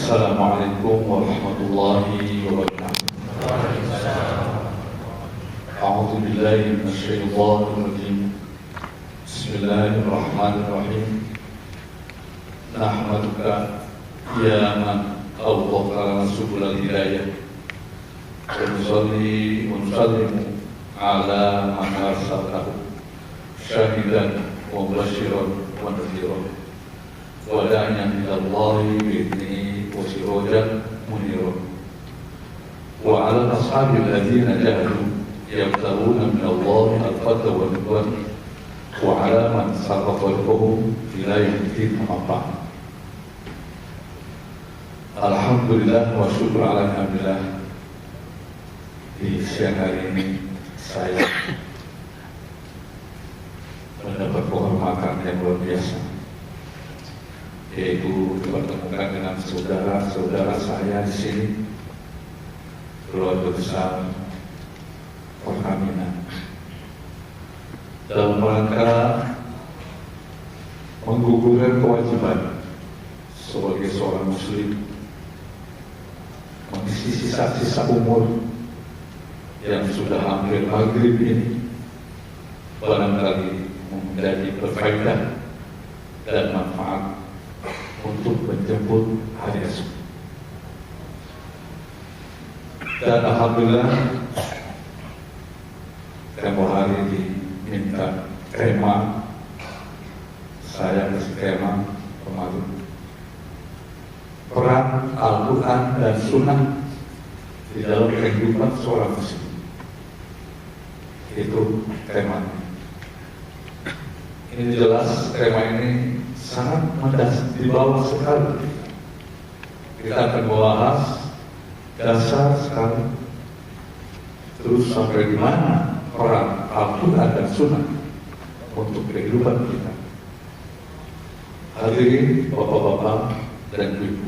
Assalamualaikum warahmatullahi wabarakatuh. A'udzu billahi minasyaitonir rajim. Bismillahirrahmanirrahim. Nahmaduka ya man awwaqana subulal hidayah. Wa nusalli wa nusallimu ala man arsaltahu syahidan wa mubasyiran wa nadhiran wa da'iyan ila Allahi bi'idnihi wa sirajan muniran wa ala ashabil ladzina jahadu yabtaguna min Allahi al-fadla wa ridwan wa ala man sarrafa lahum ila yaumil qiyamah. Alhamdulillah wa syukur alhamdulillah. Di siang hari ini saya mendapat kehormatan yang luar biasa, yaitu dipertemukan dengan saudara-saudara saya di sini, keluarga besar Pertamina, dalam rangka menggugurkan kewajiban sebagai seorang muslim mengisi sisa-sisa umur yang sudah hampir maghrib ini barangkali menjadi berfaedah dan manfaat untuk menjemput hari esok. Dan alhamdulillah tempoh hari diminta tema, saya kasih tema kemarin, peran Al-Quran dan Sunnah di dalam kehidupan seorang muslim. Itu temanya. Ini jelas tema ini sangat mendasar di bawah sekali. Kita akan membahas dasar sekali. Terus sampai di mana peran Al-Quran dan Sunnah untuk kehidupan kita. Hadirin bapak-bapak dan ibu,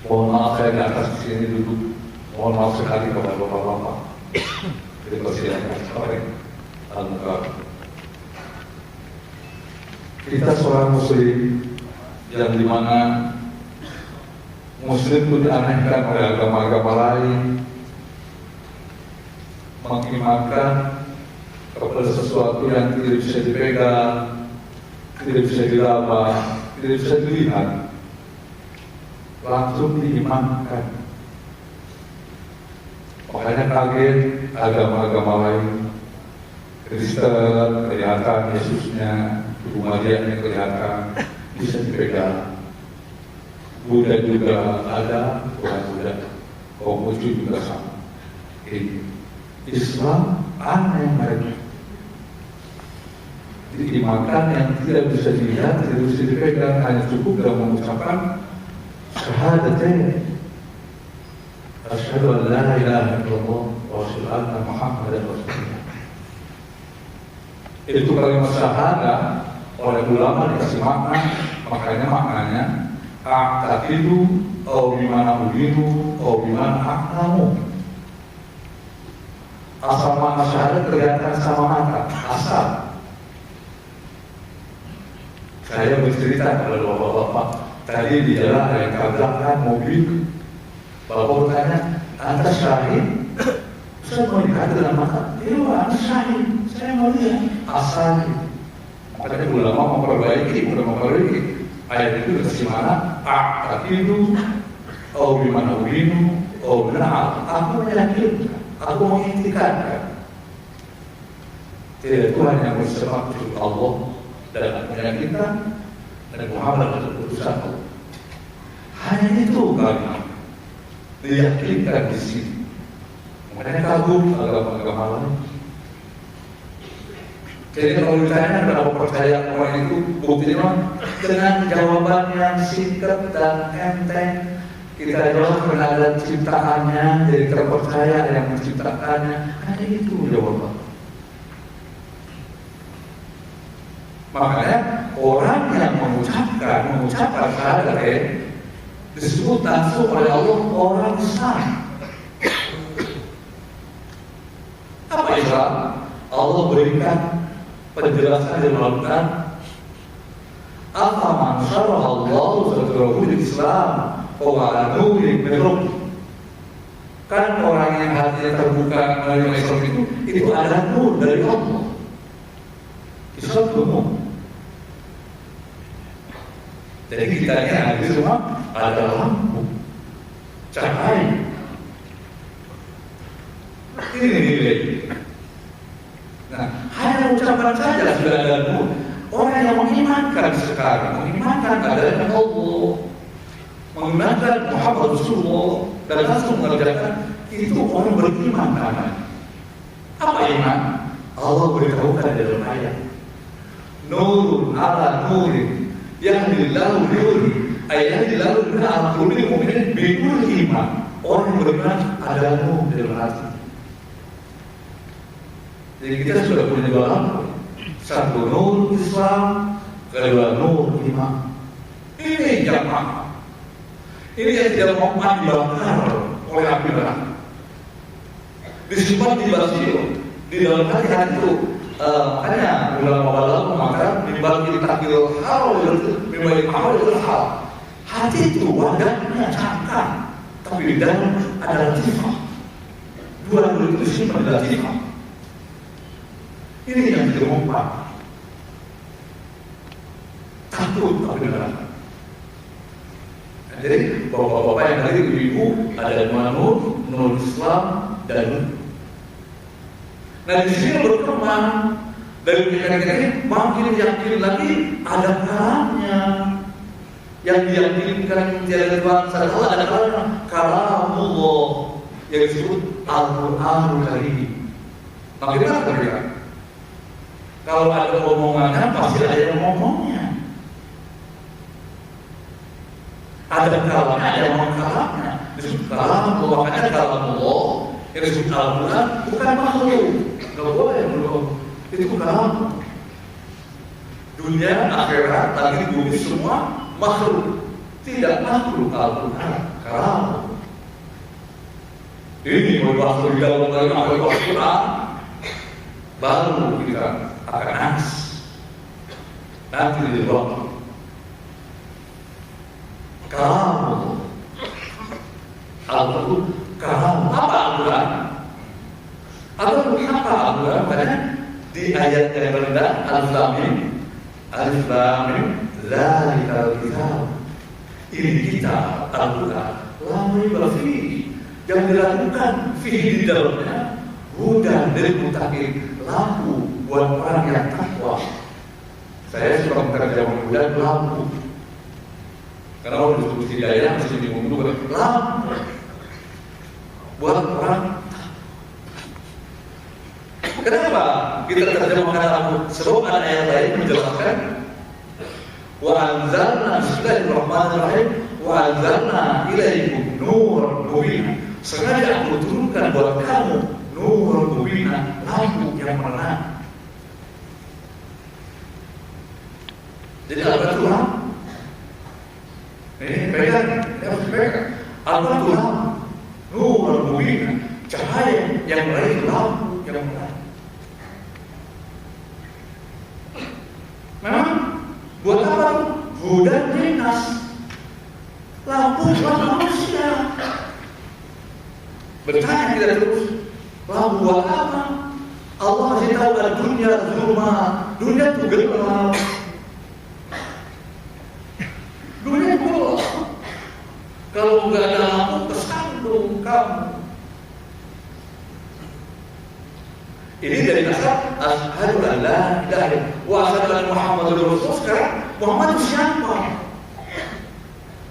mohon maaf saya di atas sini duduk. Mohon maaf sekali kepada bapak-bapak. Dipersilakan oleh Al-Mukarram. Kita seorang muslim yang dimana muslim itu dianehkan oleh agama-agama lain, mengimankan kepada sesuatu yang tidak bisa dipegang, tidak bisa diraba, tidak bisa dilihat, langsung diimankan. Makanya kaget agama-agama lain, Kristen kelihatan Yesusnya, Umayyah kelihatan bisa dipegang, Buddha juga ada, orang Buddha, Konghucu juga sama. Islam aneh mereka, diimankan yang tidak bisa dilihat, tidak bisa dipegang, hanya cukup dalam mengucapkan syahadatain. Asyhadu an la ilaha illallah wa asyhadu anna Muhammadan rasulullah. Itu kalimat syahadah oleh ulama dikasih makna, makanya maknanya a'taqidu au bimana ubinu au bimana a'lamu. Asal makna syahadat kelihatan sama mata, asal. Saya bercerita kepada bapak-bapak, tadi di jalan ada yang tabrakan mobil. Bapak bertanya, anda syahid? Saya mau lihat dengan mata. Iya, anda syahid. Saya mau lihat. Asal. Makanya ulama memperbaiki. Ayat itu dikasih mana? A'taqidu au bimana ubinu au bimana. Aku meyakinkan, aku mengintikan. Tidak Tuhan yang bersama Allah dan meyakinkan dan Muhammad adalah utusan Allah. Hanya itu kalimat diyakinkan di sini. Makanya kagum agama-agama lain. Jadi kalau ditanya kenapa percaya orang itu, buktinya dengan jawaban yang singkat dan enteng. Kita jawab karena ada ciptaannya, jadi terpercaya yang menciptakannya. Hanya itu jawaban. Makanya orang yang mengucapkan syahadat disebut langsung oleh Allah orang Islam. Apa Islam? Allah berikan penjelasan di dalam Al-Quran. Afaman syarahallahu sadrahu Islam wa ala nurin min rabbih. Kan orang yang hatinya terbuka menerima Islam itu adalah nur dari Allah. Islam itu nur. Jadi kita ini semua adalah lampu, cahaya. Ini nilai. Nah, hanya ucapan saja sudah ada nur. Orang yang mengimankan sekarang, mengimankan adanya Allah, mengimankan Muhammad Rasulullah dan langsung mengerjakan, itu orang beriman namanya. Apa iman? Allah beritahukan dalam ayat, nurun ala nurin yang dilalu nuri, ayat dilalu ala nuri mungkin binur iman. Orang yang beriman ada nur dalam hati. Jadi kita sudah punya dua lampu, satu nur Islam, kedua nur iman. Ini jamaah. Ini yang tidak mau dibakar oleh api neraka. Disimpan di basir, di dalam hati itu. Makanya ulama ulama mengatakan dibagi takil hal itu, dibagi hal itu hal. Hati itu wadahnya cangkang, tapi di dalam ada latifah. Dua itu disimpan di latifah. Ini yang dimompak. Takut api neraka. Jadi bapak-bapak yang tadi ibu ada nur, nur Islam dan nur. Nah di sini berkembang dari pikiran ini makin yakin lagi ada kalamnya. Yang diyakinkan tiada Tuhan satu ada kalamullah yang disebut Al-Qur'anul Karim. Makin apa mereka? Kalau ada omongannya pasti ada yang ngomongnya. Ada kalamnya, ada yang mengkalamnya. Disebut kalam, makanya kalam Allah yang disebut Al-Quran bukan makhluk. Kalau boleh belum itu kalam. Dunia, akhirat, langit, bumi semua makhluk. Tidak makhluk Al-Quran, kalam. Ini makhluk di dalam Al-Quran baru kita akan nangis. Nanti di waktu kalam Al-Quran. Kalam apa Al-Quran? Al-Quran apa Al-Quran? Karena di ayat yang rendah Alif Lam Mim Zalikal Kitab. Ini kita Al-Quran la raiba fihi, yang dilakukan fihi di dalamnya hudan lil muttaqin, lampu buat orang yang takwa. Saya suka menterjemahkan hudan lampu. Karena kalau disebut hidayah mesti dimundur lampu buat orang. Kenapa kita terjemahkan lampu? Sebab ada ayat lain menjelaskan wa anzalna bismillahirrahmanirrahim wa anzalna ilaikum nuran mubina. Sengaja aku turunkan buat kamu nuran mubina, lampu yang menerang. Jadi apa itu lampu? Ini pegang, harus pegang. Al-Quran itu lampu, nur mubin, cahaya yang lain lampu yang menerang. Memang buat apa? Hudan linnas, lampu buat manusia. Bertanya kita terus, lampu buat apa? Allah masih tahu kan dunia zulma, dunia itu gelap. Dunia gelap. Kalau nggak ada lampu kesandung kamu. Ini dari asal asyhadu an la ilaha illallah wa asyhadu anna Muhammadar Rasulullah. Sekarang Muhammad itu siapa?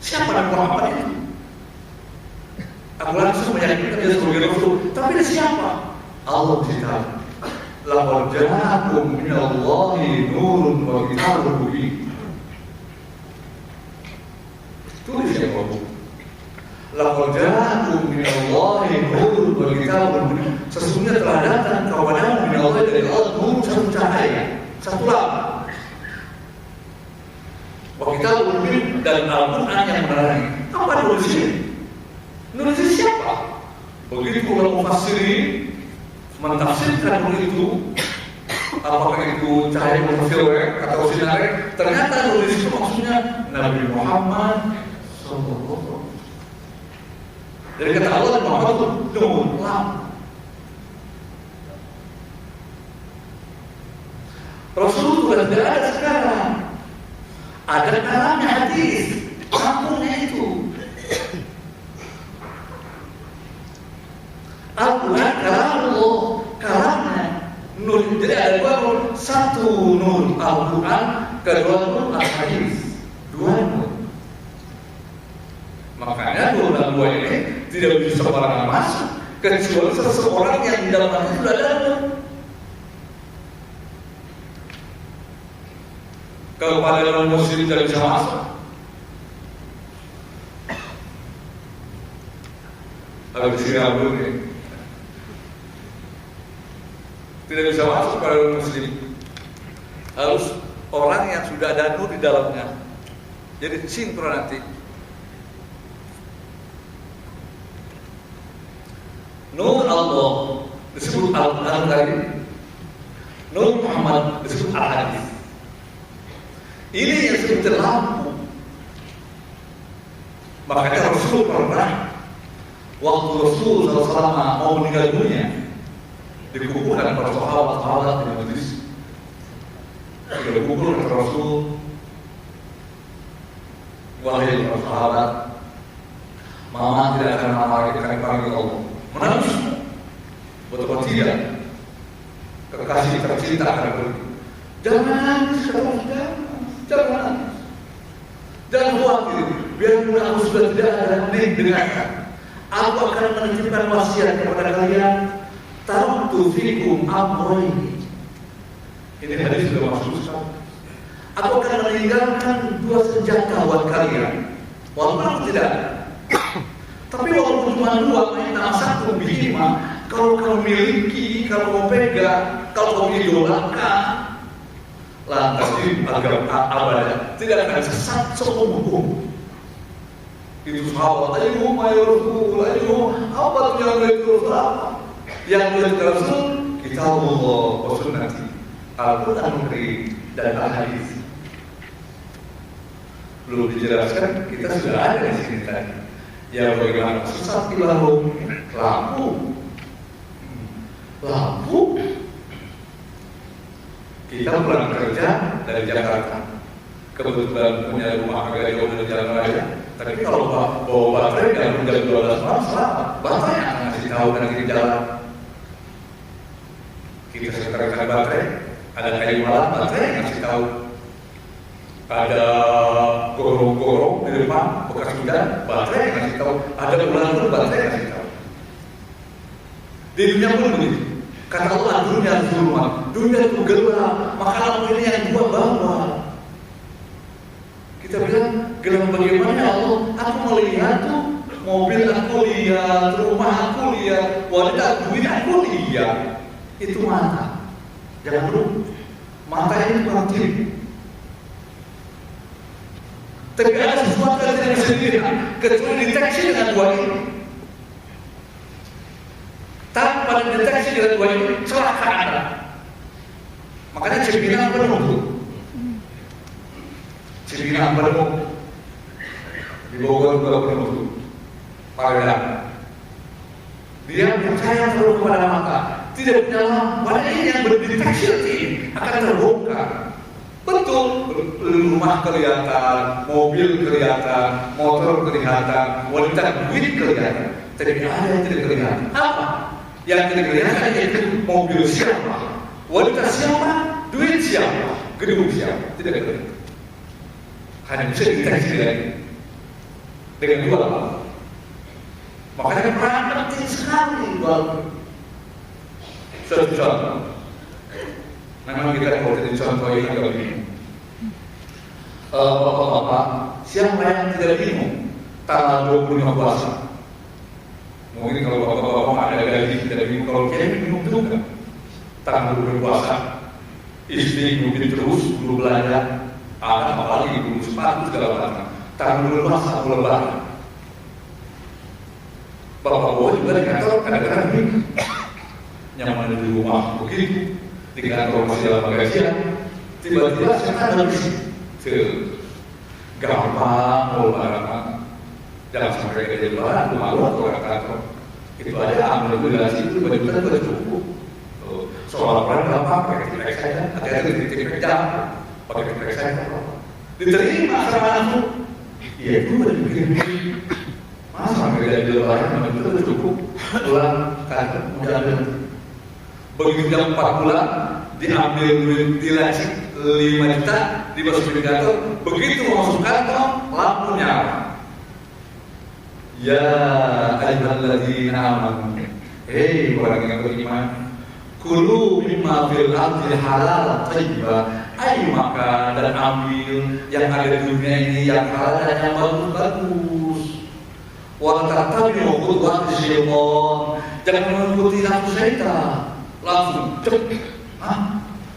Siapa Nabi Muhammad itu? Aku langsung meyakinkan dia sebagai Rasul. Tapi dia siapa? Allah beritahu. Laqad ja'akum minallahi nurun wa kitabun mubin. Tulis yang bagus. Laqad ja'akum minallahi nurun wa kitabun mubin. Sesungguhnya telah datang kepadamu min Allah dari Allah nur, satu cahaya, satu lampu. Wa kitabun mubin, dan Al-Quran yang menerangi. Apa nulis ini? Nulis siapa? Begitu kalau mufassirin mentafsirkan begitu, apakah itu cahaya mufassir atau sinar? Ternyata nulis itu maksudnya Nabi Muhammad Sallallahu. Dari kata Allah Muhammad itu nur lampu. Rasul sudah tidak ada sekarang. Ada kalamnya hadis, lampunya itu. Al-Quran kalam Allah, kalamnya nur. Jadi ada dua nur, satu nur Al-Quran, kedua nur Al-Hadis, dua nur. Makanya dua ini tidak bisa sembarangan masuk kecuali seseorang yang di dalam hati sudah ada nur. Kalau pada orang muslim tidak bisa masuk, harus disirah dulu nih. Tidak bisa masuk pada orang muslim. Harus orang yang sudah ada nur di dalamnya. Jadi sinkron nanti. Nur Allah disebut Al-Quran tadi. Nur Muhammad disebut Al-Hadis. Ini yang disebut lampu. Makanya Rasul pernah waktu Rasul SAW mau meninggal dunia dikumpulkan para sahabat di majlis. Dikumpulkan Rasul, wahai para sahabat, Mama tidak akan kami panggil Allah. Menangis, betul tidak? Kekasih tercinta akan pergi. Jangan khawatir, biarpun aku sudah tidak ada dengarkan. Aku akan menitipkan wasiat kepada kalian. Taraktu fikum amrayn. Ini hadis sudah masuk. Aku akan meninggalkan dua senjata buat kalian. Walaupun aku tidak. Tapi walaupun cuma dua, nama satu bima. Kalau kamu miliki, kalau kamu pegang, kalau kamu idolakan, lantas di agama abadi tidak akan sesat seumur. Itu sahabat, ayo mayorku, ayo apa yang itu apa? Yang itu Rasul kita Allah bersunnati Al-Quran dan Al-Hadis. Belum dijelaskan, kita sudah ada di sini tadi. Yang bagaimana sesat ilahum lampu. Kita pulang kerja dari Jakarta, kebetulan punya rumah agak jauh dari jalan raya. Tapi kalau bawa baterai dalam jam 12 malam selamat, baterai akan ngasih tahu dari di jalan. Kita sekarang baterai, ada kayu malam, baterai ngasih tahu. Ada gorong-gorong di depan bekas hujan, baterai ngasih tahu. Ada ular, baterai ngasih tahu. Di dunia pun begitu. Kata Allah, dunia zulmat, dunia itu gelap, maka lampu ini yang gua bawa. Kita bilang, gelap bagaimana ya Allah? Aku melihat tuh, mobil aku lihat, rumah aku lihat, wanita aku lihat. Itu mata. Jangan lupa, mata ini kurang ciri. Tapi ada sesuatu yang tidak bisa dilihat, kecuali deteksi dengan dua ini. Tanpa deteksi dengan dua ini, celaka ada. Makanya Cipinang penuh. Cipinang penuh. Di Bogor juga penuh. Padahal dia percaya terus kepada mata, tidak punya lampu. Ini yang berdeteksi akan terbongkar. Betul, rumah kelihatan, mobil kelihatan, motor kelihatan, wanita duit kelihatan. Tapi ada yang tidak kelihatan. Apa? Yang tidak kelihatan yaitu mobil siapa, wanita siapa, duit siapa, gedung siapa, tidak kelihatan. Hanya bisa deteksi dengan dua. Makanya peran penting sekali dua. Satu contoh. Memang kita kalau jadi contoh ini agak bingung. Bapak-bapak, siapa yang tidak bingung tanggal 25 puasa? Mungkin kalau bapak-bapak ada gaji tidak bingung, kalau kayaknya bingung juga. Tanggal 25 puasa, istri mungkin terus belum belanja, anak apalagi belum sepatu segala macam. Tanggal 25 puasa belum lebaran. Bapak-bapak juga di kantor kadang-kadang bingung. Nyaman di rumah begitu. Di kantor masih dalam gajian, tiba-tiba saya kan habis gampang mau lebaran. Jangan sampai kerja di luar, malu atau orang kantor. Itu aja ambil regulasi itu baju kita sudah cukup. Soal-soal nggak apa-apa, pakai saja. Hati-hati di titik jam, pakai saja. Diterima sama langsung. Iya itu udah dibikin. Masa kerja di luar, baju kita sudah cukup. Pulang kantor, mengambil. Begitu jam 4 bulan, diambil duit dilasi 5 juta, dimasukin kantor. Begitu masuk kantor, lampu nyala. Ya ayyuhalladzina amanu, hei orang yang beriman, kulu mimma fil ardi halal thayyiba, ayo makan dan ambil yang ada di dunia ini yang halal dan yang bagus-bagus. Wa tattabi'u khutuwati syaitan, jangan mengikuti nafsu syaitan. Langsung cep,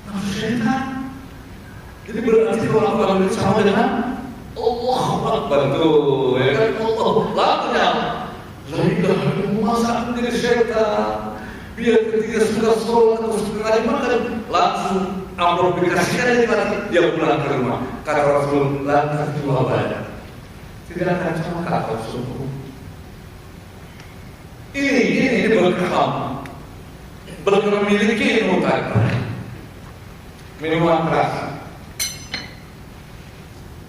nafsu syaitan. Jadi berarti kalau orang itu sama dengan Allah Akbar tuh, ya kan? Allah lakunya lainlah masa menjadi syaitan. Biar ketika sudah sholat atau sudah makan langsung amplop dikasihkan dia pulang ke rumah. Kata Rasul, lantas dua badan tidak akan celaka kau sungguh. Ini berkah memiliki mutan minuman keras.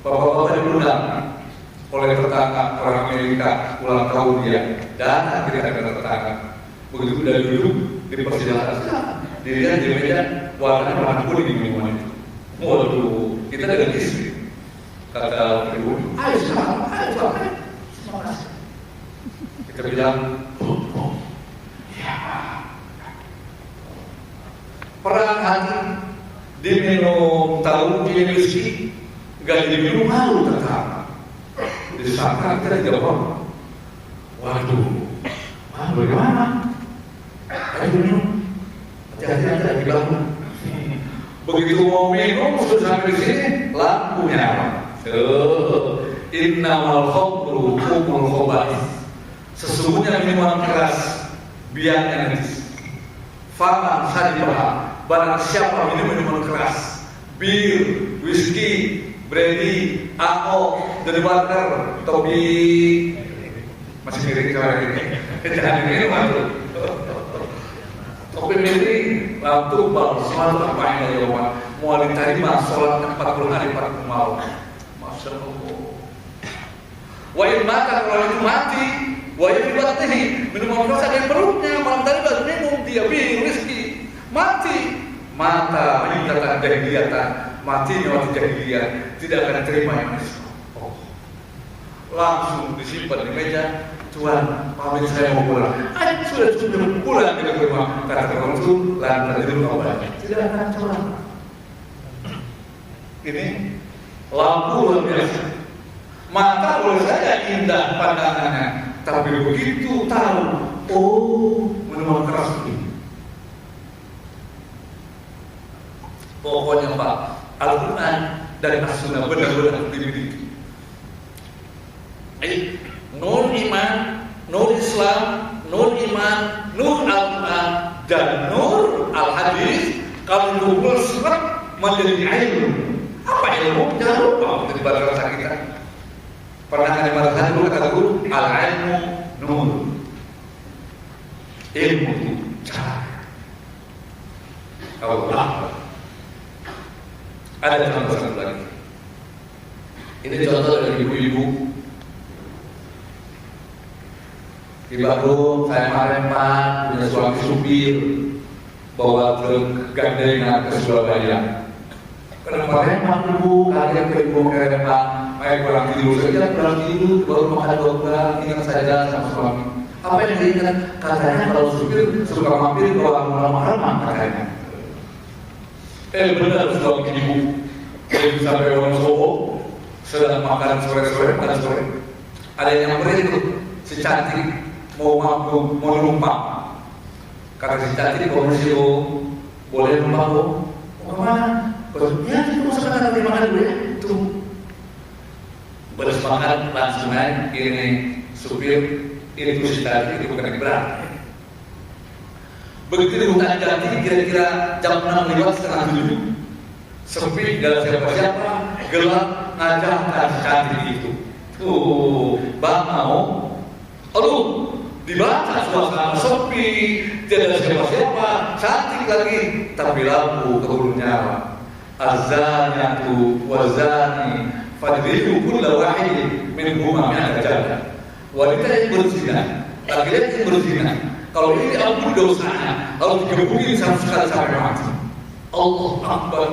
Bapak-bapak diundang oleh tetangga orang Amerika ulang tahun dia, dan kita ada tetangga. Begitu dari duduk dipersilakan, dilihat di meja warna kuning minuman itu. Waduh, kita dengan istri. Kata ibu, ayo sekarang. Terima kasih. Kita bilang, ya. Perang hati diminum tahu diminum whisky. Gak diminum malu tetap. Disangka kita jawab, waduh, malu bagaimana? Ayo minum, hati-hati nanti lagi bangun. Begitu mau minum sudah sampai sini, lampu nyala. Innamal khamru humul khaba'ith. Sesungguhnya minuman keras biangnya najis. Faman syaribaha, barang siapa minum minuman keras, bir, whisky, brandy, AO, dari water, topi, masih miring kalau ini, jangan ini waduh. Topi miring, lampu bal, selalu apa yang ada jawaban. Mau diterima sholat 40 hari 40 malam. Masya Allah. Wa in mata kalau itu mati, wa in batnihi minuman keras ada di perutnya, malam tadi baru minum dia bir, whisky, mati. Mata minta jahiliyatan, matinya waktu jahiliyah tidak akan terima yang Islam. Langsung disimpan di meja. Tuhan, pamit saya mau pulang. Sudah pulang kita ke rumah. Kata Rasul, lantas di rumah obatnya. Tidak akan curang. Ini lampu luar biasa. Mata boleh saja indah pandangannya, tapi begitu tahu, oh minuman keras ini. Pokoknya Pak, Al-Quran dan As-Sunnah benar-benar dimiliki. Nur iman, nur Islam, nur iman, nur Al-Quran, dan nur Al-Hadis. Kalau dikumpul serap menjadi ilmu. Apa ilmu? Jangan lupa menjadi bahasa kita. Pernah ada bahasa dulu kata guru, al-ilmu nur. Ilmu itu cahaya. Allah. Ada contoh satu lagi. Ini contoh dari ibu-ibu. Di Bandung, saya kemarin Pak punya suami supir bawa truk gandengan ke Surabaya. Kenapa Pak ibu? Kalian ke ibu ke Pak? Saya kurang tidur saja, baru makan dobrak, ingat saja sama suami. Apa yang diingat? Katanya kalau supir suka mampir ke warung remang-remang katanya. Benar suami ibu. Jadi sampai orang Solo sedang makan sore-sore, makan sore. Ada yang nyamperin tuh, si cantik mau numpang. Kata si cantik, komisi boleh numpang kok? Mau kemana? Ya itu sekarang nanti makan dulu ya. Tuh. Bersemangat langsung naik ini supir ini tuh si cantik itu bukan berat. Begitu di hutan jati kira-kira jam 6 lewat setengah 7. Sepi, gak ada siapa-siapa, gelap, ngajak dan cantik itu. Bang mau? Aduh, dibaca suasana sepi, tidak ada siapa-siapa, cantik lagi, tapi lampu keburu nyala. Azanatu wazani fadribu kulla wahid minhuma mi'ata jaldah. Wanita yang berzina, laki-laki yang berzina, kalau ini ampun dosanya, harus digebukin 100 kali sampai mati. Allah Akbar.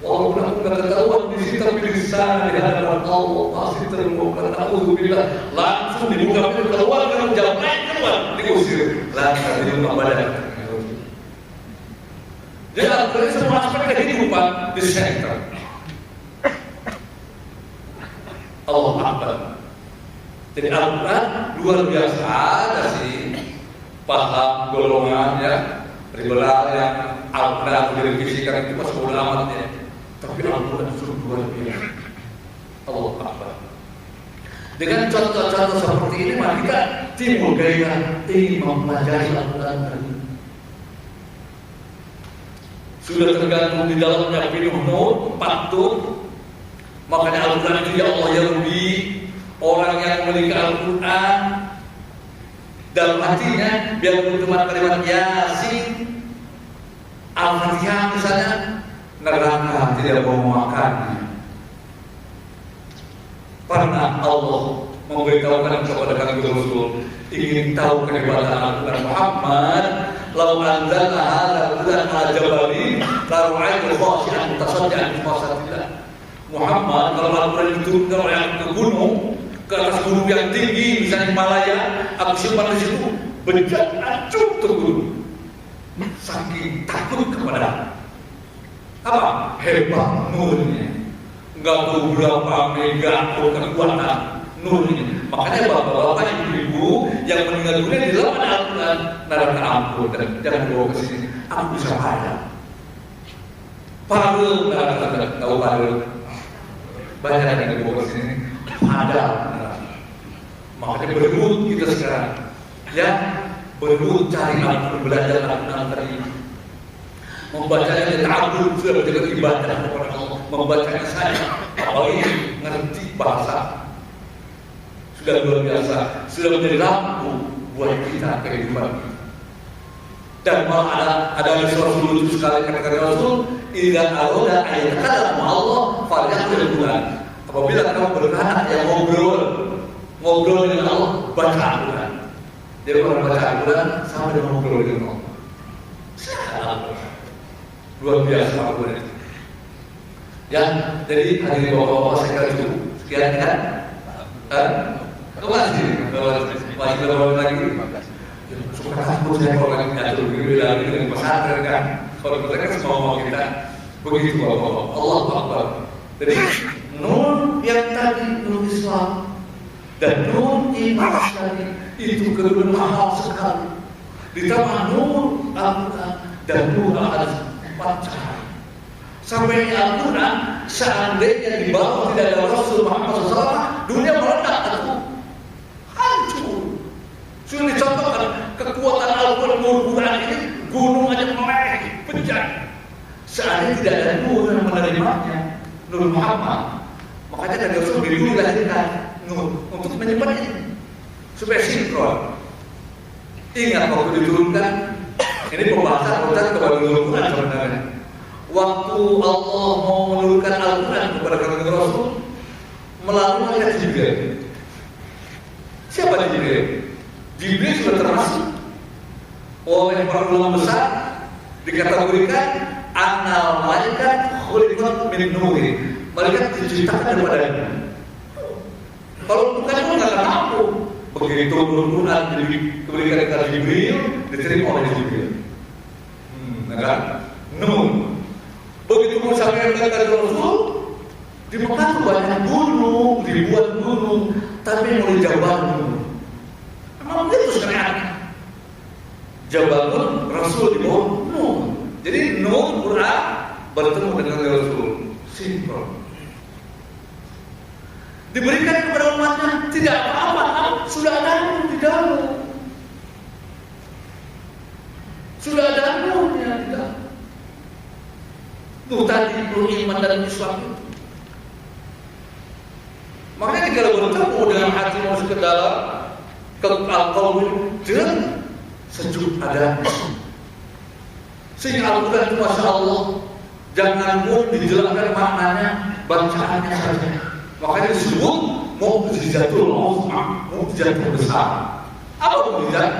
Walaupun aku nggak ketahuan di sini, tapi di sana di hadapan Allah pasti terluka. Alhamdulillah, langsung dibuka pintu keluar, kalau jam lain keluar diusir, langsung di rumah badan. Jadi Al-Quran semua aspek kehidupan disenter. Allah Akbar. Jadi Al-Quran luar biasa, ada sih paham golongannya liberal yang Al-Quran direvisikan itu pas bodo amat ya. Tapi Al-Quran sungguh luar biasa. Allah Akbar. Dengan contoh-contoh seperti ini, maka kita timbul gairah ingin mempelajari Al-Quran tadi. Sudah tergantung di dalamnya penuh nur, patuh. Makanya Al-Quran itu ya Allah ya Rabbi, orang yang memiliki Al-Quran dalam hatinya, biarpun cuma kalimat Yasin, Al-Fatihah misalnya, neraka tidak mau memakannya. Pernah Allah memberitahukan kepada kami Rasul, ingin tahu kehebatan Al-Quran Muhammad, lau anzalna hadzal Qur'an ala jabalin la ra'aytu khashi'an mutasaddian min khasyatillah. Muhammad, kalau Al-Quran diturunkan oleh ke gunung, ke atas gunung yang tinggi, misalnya Himalaya, aku simpan di situ, bejat acuh turun. Saking takut kepada apa? Hebat nurnya. Enggak perlu berapa mega kekuatan nurnya. Makanya bapak-bapak, ibu-ibu yang meninggal dunia di dalam Al-Quran, neraka ampun, dan jangan bawa ke sini. Aku bisa padam. Padel, neraka, tahu padel? Banyak yang dibawa ke sini. Padam, neraka. Makanya berebut kita sekarang, ya, berebut cari Al-Quran, belajar Al-Quran tadi. Membacanya dari ta'abud, sudah menjaga ibadah kepada Allah. Membacanya saja, apalagi ngerti bahasa, sudah luar biasa, sudah menjadi lampu buat kita kehidupan kita. Dan malah ada surah lucu sekali kata Rasul, idza arada ayatan Allah falyaqul Quran. Apabila kamu berkehendak yang ngobrol dengan Allah, baca Al-Quran. Jadi orang baca Al-Quran sama dengan ngobrol dengan Allah. Luar biasa Al-Quran. Ya, jadi hadirin bapak-bapak saya kira itu sekian kan? Masih berapa lagi? Suka takut saya kalau lagi ngatur beda dengan pesantren kan. Kalau pesantren semua mau kita begitu bapak-bapak. Allah Akbar. Jadi nur yang tadi nur Islam dan nur iman tadi itu kedua mahal sekali. Ditambah nur Al-Quran dan nur Al-Quran 4 cahaya. Sampai Al-Quran seandainya di bawah tidak ada Rasul Muhammad SAW, dunia meledak atau hancur. Sudah dicontohkan kekuatan Al-Quran ini, gunung aja meleleh, pecah. Seandainya tidak ada nur yang menerimanya, Nur Muhammad, makanya dari Rasul dulu dilahirkan nur untuk menyimpan ini supaya sinkron. Ingat waktu diturunkan, ini pembahasan kepada Nur Quran sebenarnya. Waktu Allah mau menurunkan Al-Quran kepada kami Rasul melalui malaikat Jibril. Siapa Jibril? Jibril sudah termasuk oleh para ulama besar dikategorikan annal malaikat khuliqat min nuri. Malaikat diciptakan daripadanya. Kalau bukan itu nggak akan mampu. Begitu Al-Quran diberikan kepada Jibril, diterima oleh Jibril. Kan? Nur. Begitu pun sampai kepada Rasul, di Mekah banyak gunung, dibuat gunung, tapi mau dijabal gunung. Emang begitu sebenarnya. Jabal Rasul di bawah Nur. Jadi Nur Quran bertemu dengan Rasul. Simpel. Diberikan kepada umatnya tidak apa-apa, sudah ada Nur di dalam. Sudah ada Nurnya di dalam. Itu tadi iman dan Islam itu. Makanya kalau bertemu dalam hati masuk ke dalam ke al-qalbu dan sejuk ada. Sehingga Al-Quran itu Masya Allah, jangan pun dijelaskan maknanya, bacaannya saja. Makanya disebut mukjizatul uzma, mukjizat besar. Apa mukjizat?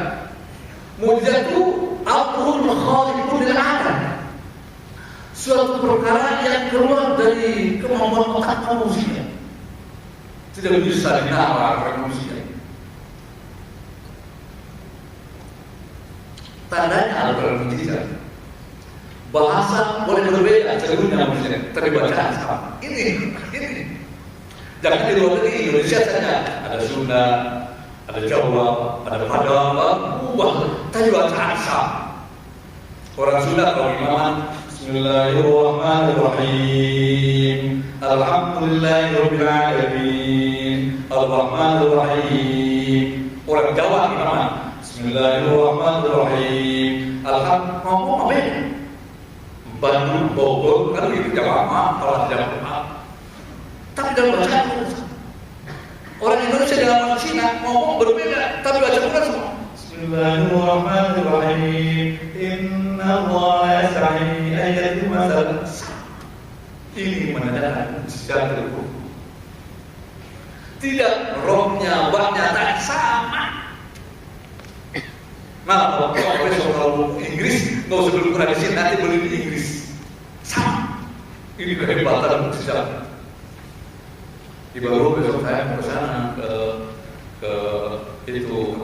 Mukjizat itu amrun khariqun lil 'adat. Suatu perkara yang keluar dari kemampuan otak manusia. Tidak bisa dinalar oleh manusia. Tandanya Al-Quran mukjizat. Bahasa boleh berbeda, seluruhnya manusia, tapi bacaan sama. Ini. Jangan di luar negeri, Indonesia saja. Ada Sunda, ada Jawa, ada Padang, tapi bacaan sama. Orang Sunda kalau imaman, Bismillahirrahmanirrahim, Alhamdulillahirabbil alamin, Arrahmanirrahim. Orang Jawa imaman, Bismillahirrahmanirrahim, Alhamdulillah. Ngomong Bandung, Bogor, kan itu Jawa, kalau tidak maaf. Tapi dalam bacaan orang Indonesia dalam Cina ngomong berbeda, tapi baca Quran semua. Bismillahirrahmanirrahim. Inna Allah yasa'i ayati masal. Ini menandakan mukjizat Al-Quran. Tidak, rohnya, baknya tak sama. Nah, kalau Inggris nggak usah beli Quran di sini, nanti beli di Inggris. Sama. Ini kehebatan mukjizat. Di baru besok saya mau ke sana ke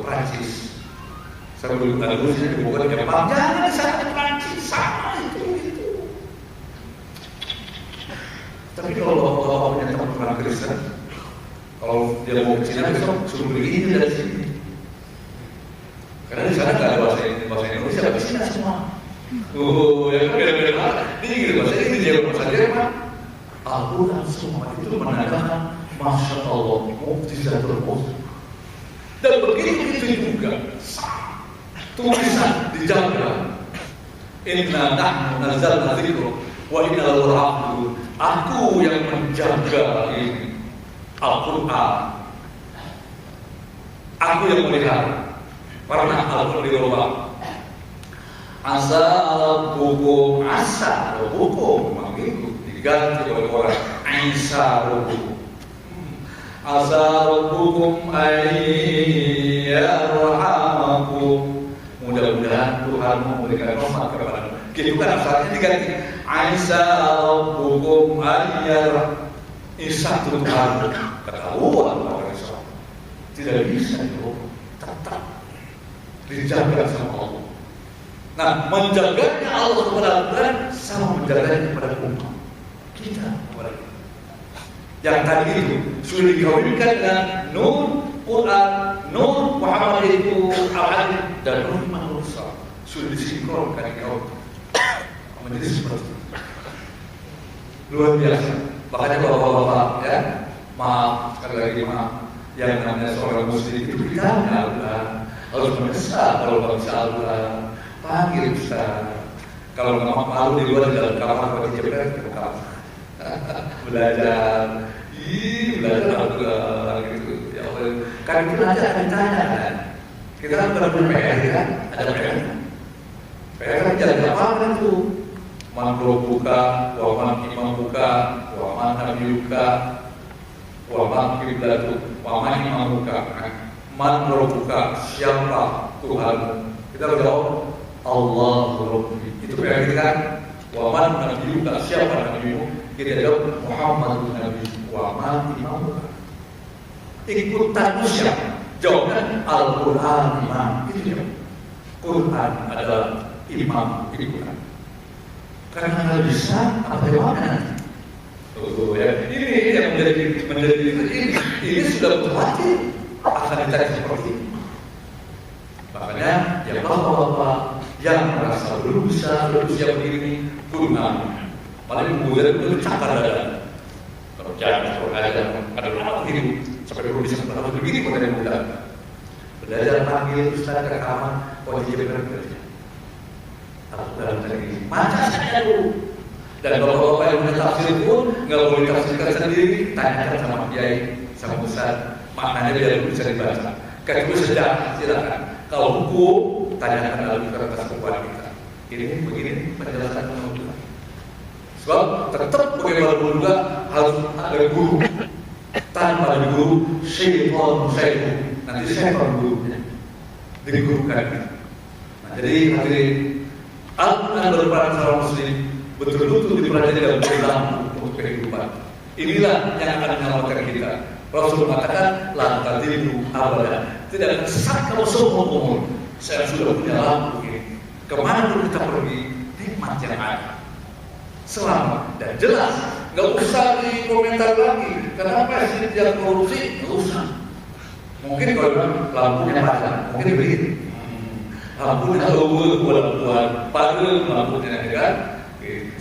Prancis. Saya belum tahu sini bukan Jepang. Jangan di sana di Prancis sama itu. Tapi kalau punya teman orang Kristen, kalau dia mau ke Cina besok suruh beli ini dari sini. Karena di sana nggak ada bahasa Indonesia, bahasa Cina semua. Ya beda-beda. Ini gitu bahasa ini dia bahasa Jerman. Al-Quran semua itu menandakan Masya Allah, mukjizatul uzma. Dan begitu juga tulisan dijaga. Inna nahnu nazzalna dzikra wa inna lahu lahafizun. Aku yang menjaga ini Al-Quran. Aku yang melihara. Pernah Al-Quran dirubah. Asa rabbukum, asa rabbukum, begitu diganti oleh orang. Isa rabbukum. Asa rabbukum ayyarhamakum. Mudah-mudahan Tuhan memberikan rahmat kepada kita. Bukan asalnya diganti. Isa rabbukum ayyarhamakum. Isa Tuhan ketahuan orang Islam. Tidak bisa dirubah. Tetap dijaga sama Allah. Nah, menjaganya Allah kepada Al-Quran sama menjaganya kepada umat kita kepada kita. Yang tadi itu sudah dikawinkan dengan Nur Quran, Nur Muhammad itu Al-Adil dan Nur Iman Rasul. Sudah disinkronkan kau menjadi seperti itu. Luar biasa. Makanya bapak-bapak ya, maaf sekali lagi maaf. Yang namanya seorang muslim itu kita harus mendesak kalau nggak bisa Al-Quran, panggil Ustaz. Kalau nggak malu di luar dalam kamar kalau dijebret ke kamar belajar, belajar Al-Quran gitu. Ya, kan itu nanti akan ditanya kan. Kita kan punya PR kan, ada PR. PR kan jadi apa kan tuh? Man buka, waman imam buka, waman nabi buka, waman kiblatu, waman imam buka. Man buka, siapa Tuhan? Kita harus jawab Allah Rabbi. Itu PR kita kan. Waman nabi buka, siapa nabimu? Kita jawab Muhammad Nabi. Waman imam buka. Ikutan siapa? Jawabnya Al-Quran imam. Itu dia. Quran adalah imam ikutan. Karena nggak bisa apa yang mana? Ya. Ini yang menjadi ini sudah berarti akan dicari seperti ini. Makanya yang bapak-bapak yang merasa belum bisa berusia begini guna paling mudah itu cakar dada. Kalau jangan ada apa begini sampai belum bisa berapa begini pada yang muda. Belajar panggil Ustaz ke kamar wajib bekerja. Dalam negeri, baca saja dulu. Dan bapak-bapak yang punya tafsir pun nggak boleh tafsirkan sendiri, tanyakan sama kiai, sama ustaz. maknanya biar bisa dibaca. Kalau sejarah silakan. Kalau hukum tanyakan melalui kertas keuangan kita. Ini begini penjelasan undang-undang. Sebab tetap bagaimana juga harus ada guru. Tanpa ada guru, syaitan. Nanti syaitan gurunya digurukan. Nah, jadi hadirin, Al-Quran berperan seorang muslim betul-betul dipelajari dalam Islam untuk kehidupan. Inilah yang akan menyelamatkan kita. Rasul mengatakan, la tadillu abadan. Tidak akan sesat kalau seumur umur. Saya sudah punya lampu ini. Kemana pun kita pergi, nikmat yang ada. Selamat dan jelas. Gak usah dikomentar lagi. Kenapa sih dia korupsi? Gak usah. Mungkin kalau bilang lampunya padam, mungkin begitu. Lampunya buat padam lampunya kan.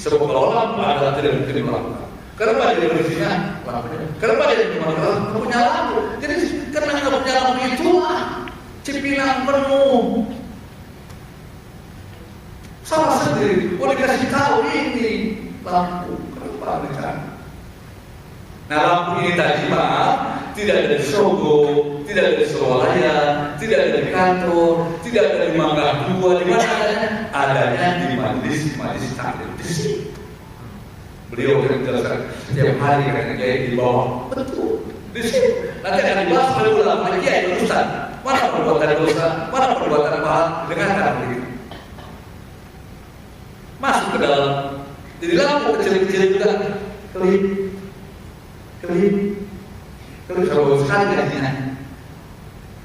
Sebab kalau lampu ada tidak mungkin melakukan. Kenapa dia bersihnya lampunya? Kenapa dia cuma punya lampu? Jadi karena nggak punya lampu itulah Cipinang penuh. Salah sendiri. Oh dikasih tahu ini lampu. Kenapa mereka? Nah lampu ini tadi maaf tidak ada di Sogo, tidak ada di Solaya, tidak ada di kantor, tidak ada di Mangga Dua. Di mana adanya? Adanya di majelis taklim di sini. Beliau akan menjelaskan setiap hari karena kiai di bawah. Betul. Di sini. Nanti akan dibahas oleh ulama kiai dan ustaz. Mana perbuatan dosa, mana perbuatan pahala dengan cara begitu. Masuk ke dalam. Jadi lampu kecil-kecil juga kelip. Kalau sekali ngajinya.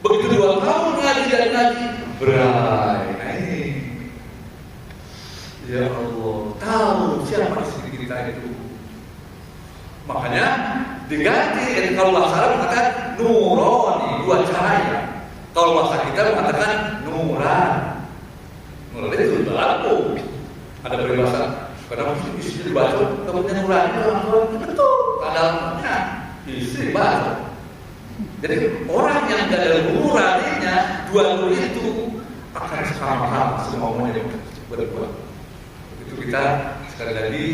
Begitu 2 tahun ngaji dan ngaji berai. Nah ini. Ya Allah, tahu siapa istri kita itu. Makanya diganti. Kalau bahasa mengatakan nurani, 2 cahaya. Kalau bahasa kita mengatakan nuran. Nuran itu lampu. Ada peribahasa. Karena istri dibaca, kemudian nurani betul. Kadangnya istri baca. Jadi orang yang tidak ada nuraninya, 2 guru itu akan sama-sama semuanya berbuat. Itu kita sekali lagi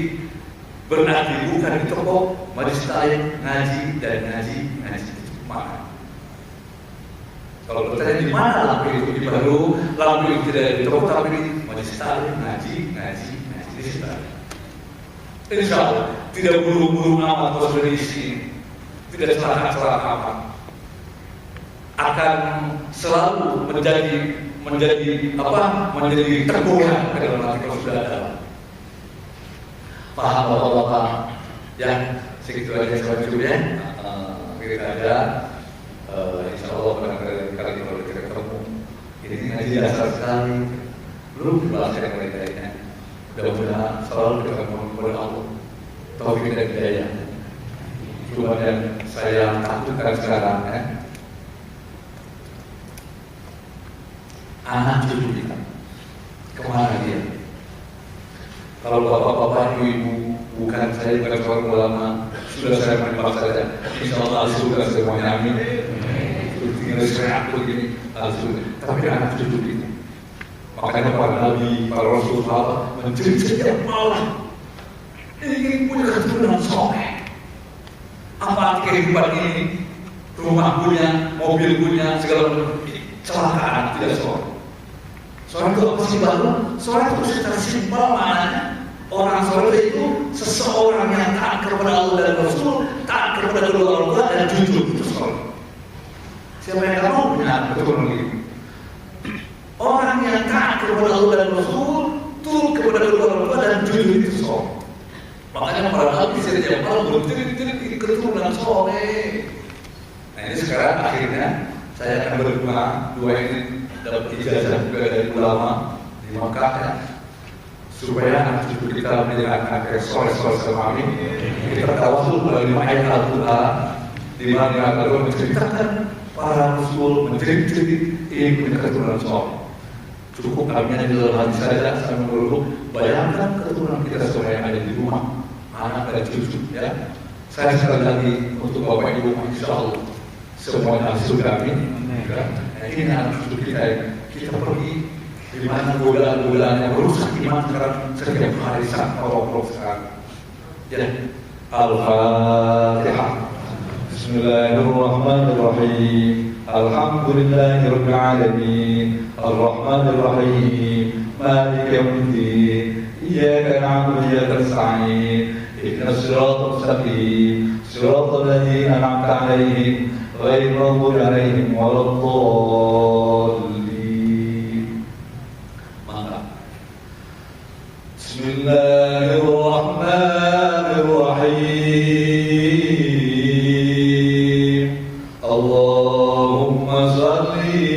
berarti bukan di toko majelis taklim ngaji itu mana? Kalau bertanya di mana lampu itu di baru, lampu itu tidak di toko tapi di majelis taklim ngaji di situ. Insya Allah tidak buru-buru amat atau berisi, tidak celaka amat, akan selalu menjadi teguhan ke dalam hati kalau sudah ada. Paham bapak-bapak? Ya, segitu aja selanjutnya. Kita ada, insya Allah kali kalau kita ketemu, ini ngaji dasar sekali, belum dibahas yang lain-lainnya. Mudah-mudahan selalu kita mohon kepada Allah taufik dan hidayah. Cuma yang saya takutkan sekarang anak cucu kita kemana dia? Kalau bapak-bapak, ibu-ibu, bukan saya bukan seorang ulama, sudah saya menembak saja. Insya Allah al-surga semuanya, amin. Tinggal saya aku begini al-surga. Tapi anak cucu kita, makanya para nabi, para rasul, sahabat mencari setiap malam ingin punya keturunan soleh. Apa kehidupan ini? Rumah punya, mobil punya, segala macam kecelakaan tidak soleh. Soalnya itu apa sih baru? Soalnya itu secara simpel maknanya orang soleh itu seseorang yang taat kepada Allah dan Rasul, taat kepada kedua orang tua dan jujur, itu soleh. Siapa yang tidak mau punya keturunan ini? Orang yang taat kepada Allah dan Rasul, turut kepada kedua orang tua dan jujur, itu soleh. Makanya para nabi sejak awal bertirik-tirik keturunan soleh. Nah ini sekarang akhirnya saya akan berdua ini dapat ijazah juga dari ulama di Makkah supaya anak cucu kita menjadi anak yang soleh-soleh sama kami. Kita tawasul melalui ayat Al-Quran di mana Allah menceritakan para rasul menceritakan ini keturunan soleh. Cukup kami di dalam hati saja saya menurut bayangkan keturunan kita semua yang ada di rumah, anak dan cucu ya. Saya sekali lagi untuk bapak ibu insya Allah semuanya surga amin. Nah, ini anak cucu kita pergi di mana godaan-godaan yang merusak iman sekarang setiap hari sangat sekarang. Ya, Al-Fatihah. Bismillahirrahmanirrahim. Alhamdulillahirabbil alamin. Arrahmanir rahim. Maliki yaumiddin. Iyyaka na'budu wa iyyaka nasta'in. Ihdinas siratal mustaqim. Siratal ladzina an'amta 'alaihim ghairil maghdubi 'alaihim waladdallin. Mantap. Bismillahirrahmanirrahim. Allahumma shalli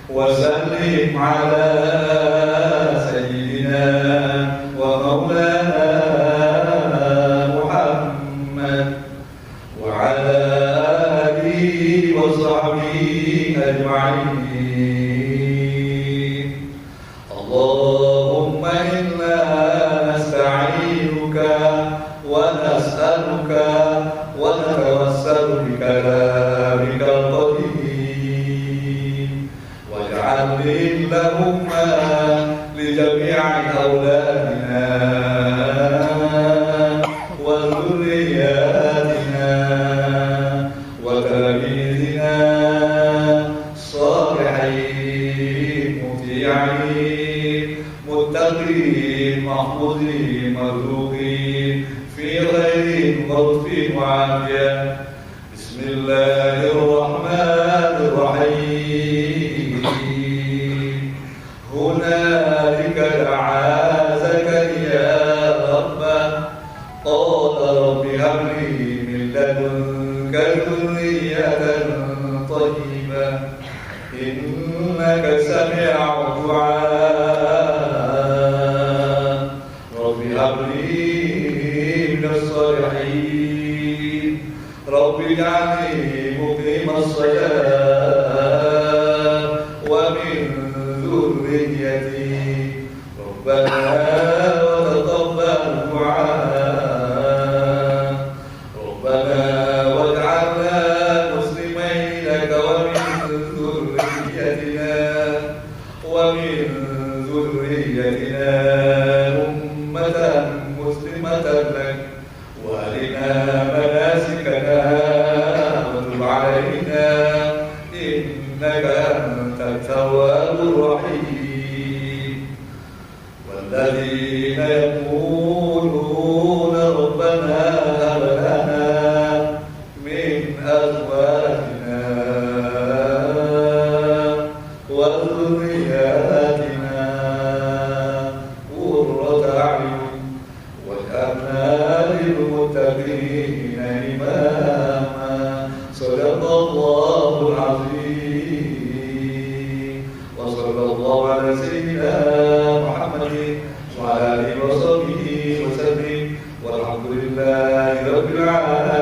wa sallim ala sayyidina wa maulana Muhammad wa ala alihi wa sahbihi ajma'in. Allahumma inna nasta'inuka wa nas'aluka wa natawassalu bi kalamikal qadim waj'al lahumma li jami'i awladina wa dhurriyyatina wa talamizina salihin muti'in muttaqin mahmudin marzuqin fi khairin ghurfin wa 'afiyah. Bismillahirrahmanirrahim. Hunalika da'a Zakariya rabbah qala rabbi habli min ladunka dhurriyyatan thayyibah innaka sami'ud du'a. Rabbi habli minas salihin. Rabbi ij'alni muqimas salat wa min dhurriyyati. Rabbana wa taqabbal du'a. Rabbana waj'alna muslimaina laka wa min dhurriyyatina ummatan muslimatan lak wa arina manasikana wa tub 'alaina innaka antat tawwabur rahim. والذين يقولون ربنا هب لنا من أزواجنا وذرياتنا قرة أعين واجعلنا للمتقين إماما. صدق الله العظيم. وصلى الله على سيدنا محمد وعلى آله وصحبه وسلم والحمد لله رب العالمين.